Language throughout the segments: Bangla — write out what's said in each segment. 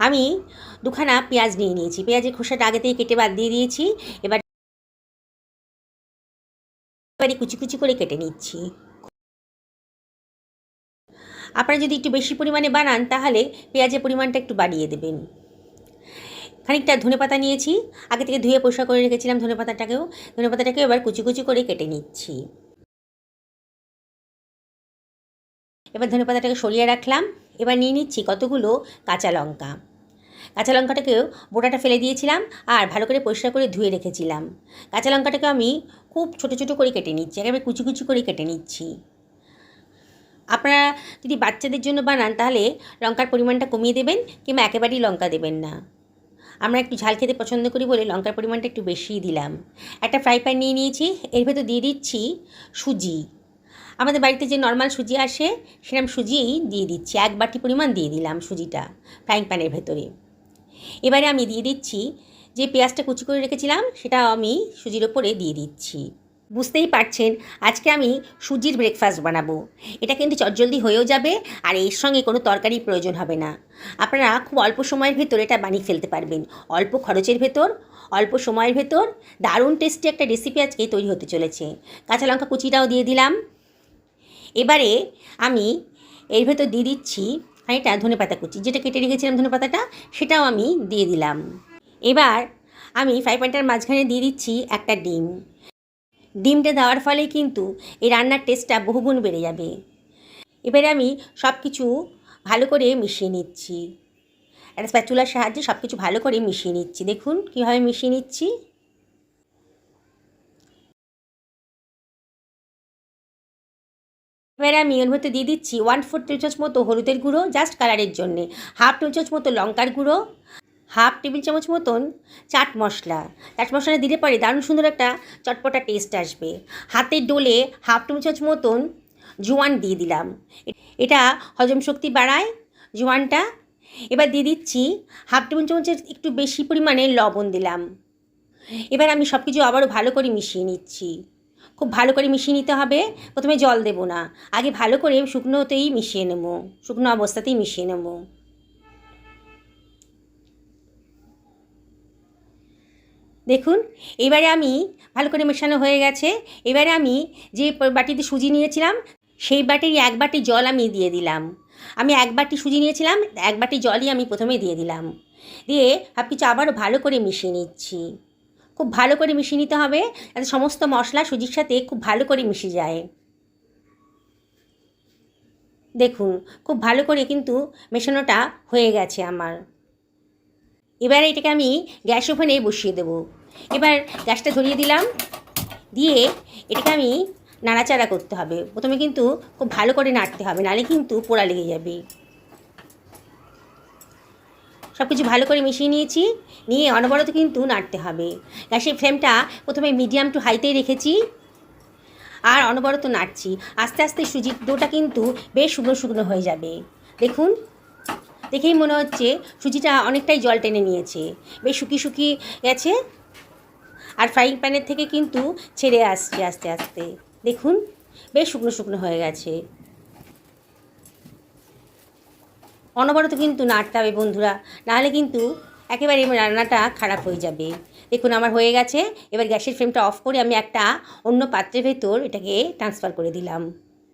আমি দুখানা পেঁয়াজ নিয়ে নিয়েছি, পেঁয়াজের খোসাটা আগে থেকে কেটে বাদ দিয়ে দিয়েছি। এবার কুচি কুচি করে কেটে নিচ্ছি। আপনারা যদি একটু বেশি পরিমাণে বানান তাহলে পেঁয়াজের পরিমাণটা একটু বাড়িয়ে দেবেন। খানিকটা ধনেপাতা নিয়েছি, আগে থেকে ধুয়ে পরিষ্কার করে রেখেছিলাম ধনেপাতাটাকেও এবার কুচি কুচি করে কেটে নিচ্ছি। এবার ধনেপাতাটাকে সরিয়ে রাখলাম। এবার নিয়ে নিচ্ছি কতগুলো কাঁচা লঙ্কা। কাঁচা লঙ্কাটাকেও বোটাটা ফেলে দিয়েছিলাম আর ভালো করে পরিষ্কার করে ধুয়ে রেখেছিলাম। কাঁচা লঙ্কাটাকে আমি খুব ছোটো ছোটো করে কেটে নিচ্ছি, একেবারে কুচি কুচি করে কেটে নিচ্ছি। আপনারা যদি বাচ্চাদের জন্য বানান তাহলে লঙ্কার পরিমাণটা কমিয়ে দেবেন কিংবা একেবারেই লঙ্কা দেবেন না। আমরা একটু ঝাল খেতে পছন্দ করি বলে লঙ্কার পরিমাণটা একটু বেশিই দিলাম। একটা ফ্রাই প্যান নিয়ে নিয়েছি, এর ভেতর দিয়ে দিচ্ছি সুজি। আমাদের বাড়িতে যে নর্মাল সুজি আসে সেরকম সুজিই দিয়ে দিচ্ছি, 1 বাটি পরিমাণ দিয়ে দিলাম সুজিটা ফ্রাইং প্যানের ভেতরে। এবারে আমি দিয়ে দিচ্ছি যে পেঁয়াজটা কুচি করে রেখেছিলাম, সেটা আমি সুজির ওপরে দিয়ে দিচ্ছি। বুঝতেই পারছেন আজকে আমি সুজির ব্রেকফাস্ট বানাবো। এটা কিন্তু চটজলদি হয়েও যাবে আর এর সঙ্গে কোনো তরকারির প্রয়োজন হবে না। আপনারা খুব অল্প সময়ের ভেতর এটা বানিয়ে ফেলতে পারবেন, অল্প খরচের ভেতর, অল্প সময়ের ভেতর দারুণ টেস্টি একটা রেসিপি আজকে তৈরি হতে চলেছে। কাঁচা লঙ্কা কুচিটাও দিয়ে দিলাম। এবারে আমি এর ভেতর দিয়ে দিচ্ছি খানিকটা ধনেপাতা কুচি, যেটা কেটে রেখেছিলাম ধনেপাতাটা, সেটাও আমি দিয়ে দিলাম। এবার আমি ফ্রাই প্যানটার মাঝখানে দিয়ে দিচ্ছি একটা ডিম। ডিমটা দেওয়ার ফলে কিন্তু এই রান্নার টেস্টটা বহুগুণ বেড়ে যাবে। এবারে আমি সব কিছু ভালো করে মিশিয়ে নিচ্ছি, একটা স্প্যাচুলার সাহায্যে সব কিছু ভালো করে মিশিয়ে নিচ্ছি। দেখুন কীভাবে মিশিয়ে নিচ্ছি। এবারে আমি ওর মধ্যে দিয়ে দিচ্ছি 1/4 টেবিল চামচ মতো হলুদের গুঁড়ো, জাস্ট কালারের জন্যে, 1/2 টেবিল চামচ মতো লঙ্কার গুঁড়ো, 1/2 টেবিল চামচ মতন চাট মশলা। চাট মশলা দিলে পরে দারুণ সুন্দর একটা চটপটা টেস্ট আসবে। হাতের ডোলে 1/2 টেবিল চামচ মতন জোয়ান দিয়ে দিলাম, এটা হজম শক্তি বাড়ায় জোয়ানটা। এবার দিয়ে দিচ্ছি 1/2 টেবিল চামচের একটু বেশি পরিমাণে লবণ দিলাম। এবার আমি সব কিছু আবারও ভালো করে মিশিয়ে নিচ্ছি, খুব ভালো করে মিশিয়ে নিতে হবে। প্রথমে জল দেব না, আগে ভালো করে শুকনোতেই মিশিয়ে নেব, শুকনো অবস্থাতেই মিশিয়ে নেব। দেখুন এবারে আমি ভালো করে মেশানো হয়ে গেছে। এবারে আমি যে বাটিতে সুজি নিয়েছিলাম সেই বাটির 1 বাটি জল আমি দিয়ে দিলাম। আমি 1 বাটি সুজি নিয়েছিলাম, 1 বাটি জলই আমি প্রথমে দিয়ে দিলাম। দিয়ে সব কিছু আবারও ভালো করে মিশিয়ে নিচ্ছি, খুব ভালো করে মিশিয়ে নিতে হবে যাতে সমস্ত মশলা সুজির সাথে খুব ভালো করে মিশে যায়। দেখুন খুব ভালো করে কিন্তু মেশানোটা হয়ে গেছে আমার। এবারে এটাকে আমি গ্যাস ওভেনে বসিয়ে দেব। এবার গ্যাসটা ধরিয়ে দিলাম, দিয়ে এটাকে আমি নাড়াচাড়া করতে হবে। প্রথমে কিন্তু খুব ভালো করে নাড়তে হবে, নাহলে কিন্তু পোড়া লেগে যাবে। সব কিছু ভালো করে মিশিয়ে নিয়েছি, নিয়ে অনবরত কিন্তু নাড়তে হবে। গ্যাসের ফ্লেমটা প্রথমে মিডিয়াম টু হাইতেই রেখেছি আর অনবরত নাড়ছি। আস্তে আস্তে সুজির ডোটা কিন্তু বেশ শুকনো শুকনো হয়ে যাবে। দেখুন দেখেই মনে হচ্ছে সুজিটা অনেকটাই জল টেনে নিয়েছে, বেশ শুকিয়ে শুকিয়ে গেছে আর ফ্রাইং প্যানের থেকে কিন্তু ছেড়ে আসছে আস্তে আস্তে। দেখুন বেশ শুকনো শুকনো হয়ে গেছে। অনবরত কিন্তু নাড়তে হবে বন্ধুরা, নাহলে কিন্তু একেবারে রান্নাটা খারাপ হয়ে যাবে। দেখুন আমার হয়ে গেছে। এবার গ্যাসের ফ্লেমটা অফ করে আমি একটা অন্য পাত্রের ভেতর এটাকে ট্রান্সফার করে দিলাম।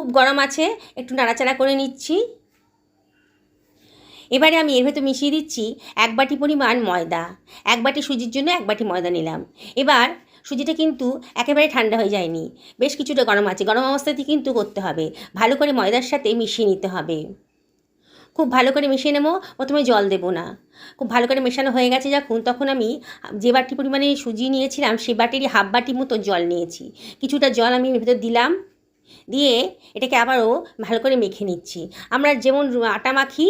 খুব গরম আছে, একটু নাড়াচাড়া করে নিচ্ছি। এবারে আমি এর ভেতর মিশিয়ে দিচ্ছি 1 বাটি পরিমাণ ময়দা। 1 বাটি সুজির জন্য 1 বাটি ময়দা নিলাম। এবার সুজিটা কিন্তু একেবারে ঠান্ডা হয়ে যায়নি, বেশ কিছুটা গরম আছে, গরম অবস্থাতেই কিন্তু করতে হবে। ভালো করে ময়দার সাথে মিশিয়ে নিতে হবে, খুব ভালো করে মিশিয়ে নেব। প্রথমে জল দেব না, খুব ভালো করে মেশানো হয়ে গেছে যখন, তখন আমি যে বাটি পরিমাণে সুজি নিয়েছিলাম সেই বাটিরই 1/2 বাটি মতো জল নিয়েছি। কিছুটা জল আমি ভেতর দিলাম, দিয়ে এটাকে আবারও ভালো করে মেখে নিচ্ছি। আমরা যেমন আটা মাখি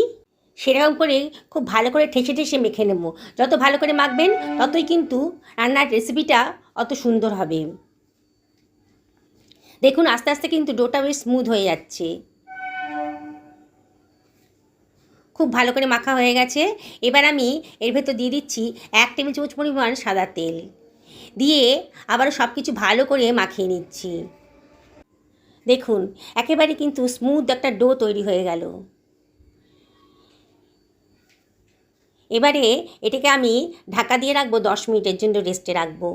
সেরকম করে খুব ভালো করে ঠেসে ঠেসে মেখে নেব। যত ভালো করে মাখবেন ততই কিন্তু রান্নার রেসিপিটা অত সুন্দর হবে। দেখুন আস্তে আস্তে কিন্তু ডোটা বেশ স্মুথ হয়ে যাচ্ছে, খুব ভালো করে মাখা হয়ে গেছে। এবার আমি এর ভেতর দিয়ে দিচ্ছি 1 টেবিল চামচ পরিমাণ সাদা তেল, দিয়ে আবারও সব কিছু ভালো করে মাখিয়ে নিচ্ছি। দেখুন একেবারে কিন্তু স্মুথ একটা ডো তৈরি হয়ে গেল। এবারে এটাকে আমি ঢাকা দিয়ে রাখবো 10 মিনিটের জন্য রেস্টে রাখবো।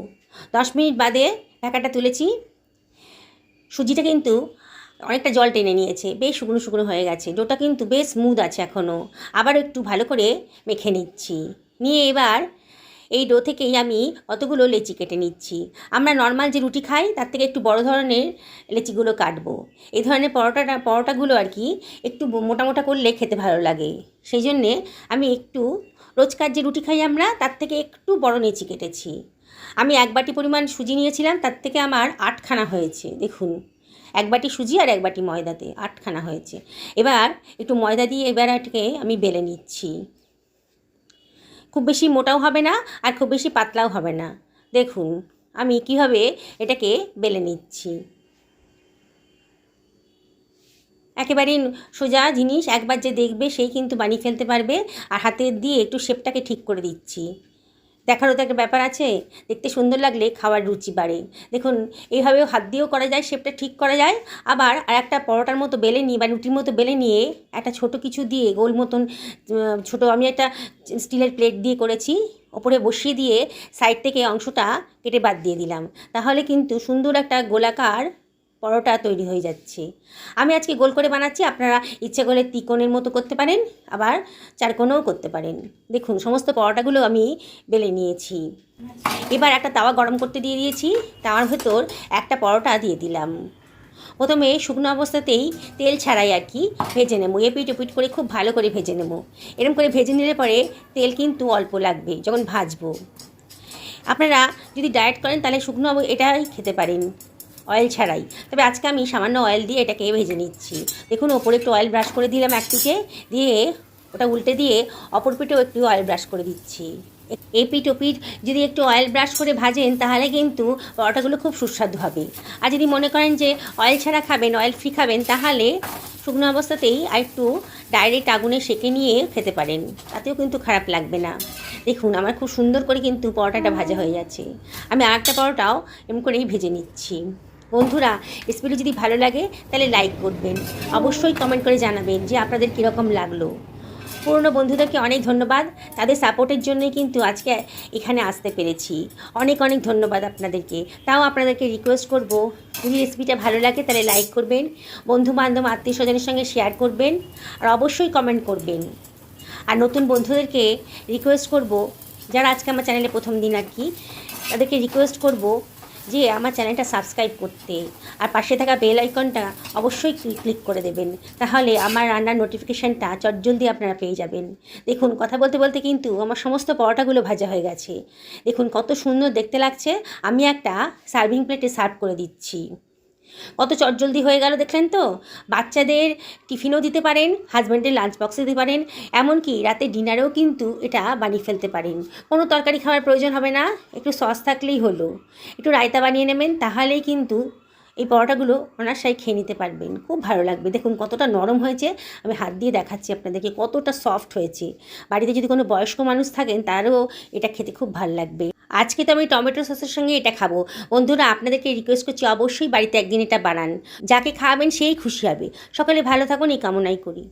10 মিনিট বাদে ঢাকাটা তুলেছি। সুজিটা কিন্তু অনেকটা জল টেনে নিয়েছে, বেশ শুকনো শুকনো হয়ে গেছে। ডোটা কিন্তু বেশ স্মুথ আছে এখনও। আবার একটু ভালো করে মেখে নিচ্ছি। নিয়ে এবার এই ডো থেকেই আমি কতগুলো লেচি কেটে নিচ্ছি। আমরা নর্মাল যে রুটি খাই তার থেকে একটু বড় ধরনের লেচিগুলো কাটবো। এই ধরনের পরোটাগুলো আর কি একটু মোটা মোটা করলে খেতে ভালো লাগে। সেই জন্যে আমি একটু রোজকার যে রুটি খাই আমরা তার থেকে একটু বড় লেচি কেটেছি। আমি 1 বাটি পরিমাণ সুজি নিয়েছিলাম, তার থেকে আমার 8খানা হয়েছে। দেখুন, 1 বাটি সুজি আর 1 বাটি ময়দাতে 8খানা হয়েছে। এবার একটু ময়দা দিয়ে এবার এটাকে আমি বেলে নিচ্ছি। খুব বেশি মোটাও হবে না আর খুব বেশি পাতলাও হবে না। দেখুন আমি কীভাবে এটাকে বেলে নিচ্ছি। একেবারেই সোজা জিনিস, একবার যে দেখবে সেই কিন্তু বানিয়ে ফেলতে পারবে। আর হাতে দিয়ে একটু শেপটাকে ঠিক করে দিচ্ছি। দেখারও তো একটা ব্যাপার আছে, দেখতে সুন্দর লাগলে খাওয়ার রুচি বাড়ে। দেখুন এইভাবেও হাত দিয়েও করা যায়, শেপটা ঠিক করা যায়। আবার আর একটা পরোটার মতো বেলে নিয়ে বা রুটির মতো বেলে নিয়ে একটা ছোট কিছু দিয়ে গোল মতন ছোট, আমি একটা স্টিলের প্লেট দিয়ে করেছি, ওপরে বসিয়ে দিয়ে সাইড থেকে অংশটা কেটে বাদ দিয়ে দিলাম। তাহলে কিন্তু সুন্দর একটা গোলাকার পরোটা তৈরি হয়ে যাচ্ছে। আমি আজকে গোল করে বানাচ্ছি, আপনারা ইচ্ছে করলে ত্রিকোণের মতো করতে পারেন, আবার চারকোণও করতে পারেন। দেখুন সমস্ত পরোটাগুলো আমি বেলে নিয়েছি। এবার একটা তাওয়া গরম করতে দিয়ে দিয়েছি, তাওয়ার ভেতর একটা পরোটা দিয়ে দিলাম। প্রথমে শুকনো অবস্থাতেই তেল ছাড়াই আর কি ভেজে নেবো, এপিট ওপিট করে খুব ভালো করে ভেজে নেব। এরকম করে ভেজে নিলে পরে তেল কিন্তু অল্প লাগবে যখন ভাজবো। আপনারা যদি ডায়েট করেন তাহলে শুকনো এটাই খেতে পারেন, অয়েল ছাড়াই। তবে আজকে আমি সামান্য অয়েল দিয়ে এটাকে ভেজে নিচ্ছি। দেখুন ওপরে একটু অয়েল ব্রাশ করে দিলাম এক পিঠে, দিয়ে ওটা উল্টে দিয়ে অপর পিঠেও একটু অয়েল ব্রাশ করে দিচ্ছি। এই পিঠ ওপিঠ যদি একটু অয়েল ব্রাশ করে ভাজেন তাহলে কিন্তু পরোটাগুলো খুব সুস্বাদু হবে। আর যদি মনে করেন যে অয়েল ছাড়া খাবেন, অয়েল ফ্রি খাবেন, তাহলে শুকনো অবস্থাতেই আর একটু ডাইরেক্ট আগুনে সেঁকে নিয়ে খেতে পারেন, তাতেও কিন্তু খারাপ লাগবে না। দেখুন আমার খুব সুন্দর করে কিন্তু পরোটাটা ভাজা হয়ে যাচ্ছে। আমি আরেকটা পরোটাও এমন করেই ভেজে নিচ্ছি। বন্ধুরা রেসিপিটি যদি ভালো লাগে তাহলে লাইক করবেন, অবশ্যই কমেন্ট করে জানাবেন যে আপনাদের কীরকম লাগলো। পুরনো বন্ধুদেরকে অনেক ধন্যবাদ, তাদের সাপোর্টের জন্যই কিন্তু আজকে এখানে আসতে পেরেছি। অনেক অনেক ধন্যবাদ আপনাদেরকে। তাও আপনাদেরকে রিকোয়েস্ট করব, যদি রেসিপিটা ভালো লাগে তাহলে লাইক করবেন, বন্ধুবান্ধব আত্মীয় স্বজনের সঙ্গে শেয়ার করবেন, আর অবশ্যই কমেন্ট করবেন। আর নতুন বন্ধুদেরকে রিকোয়েস্ট করব, যারা আজকে আমার চ্যানেলে প্রথম দিন আর কি, তাদেরকে রিকোয়েস্ট করব যে আমার চ্যানেলটা সাবস্ক্রাইব করতে, আর পাশে থাকা বেল আইকনটা অবশ্যই ক্লিক করে দেবেন, তাহলে আমার রান্নার নোটিফিকেশানটা চটজলদি আপনারা পেয়ে যাবেন। দেখুন কথা বলতে বলতে কিন্তু আমার সমস্ত পরোটাগুলো ভাজা হয়ে গেছে। দেখুন কত সুন্দর দেখতে লাগছে। আমি একটা সার্ভিং প্লেটে সার্ভ করে দিচ্ছি। কত চটজলদি হয়ে গেল দেখলেন তো। বাচ্চাদের টিফিনও দিতে পারেন, হাজব্যান্ডের লাঞ্চ বক্সে দিতে পারেন, এমনকি রাতে ডিনারেও কিন্তু এটা বানিয়ে ফেলতে পারেন। কোনো তরকারি খাওয়ার প্রয়োজন হবে না, একটু সস থাকলেই হলো। একটু রায়তা বানিয়ে নেবেন, তাহলেই কিন্তু এই পরোটাগুলো অনায়াসেই খেয়ে নিতে পারবেন, খুব ভালো লাগবে। দেখুন কতটা নরম হয়েছে, আমি হাত দিয়ে দেখাচ্ছি আপনাদেরকে কতটা সফট হয়েছে। বাড়িতে যদি কোনো বয়স্ক মানুষ থাকেন তারও এটা খেতে খুব ভালো লাগবে। আজকে তো আমি টমেটো সসের সঙ্গে এটা খাবো। বন্ধুরা আপনাদেরকে রিকোয়েস্ট করছি অবশ্যই বাড়িতে একদিন এটা বানান, যাকে খাওয়াবেন সেই খুশি হবে। সকলে ভালো থাকুন এই কামনাই করি।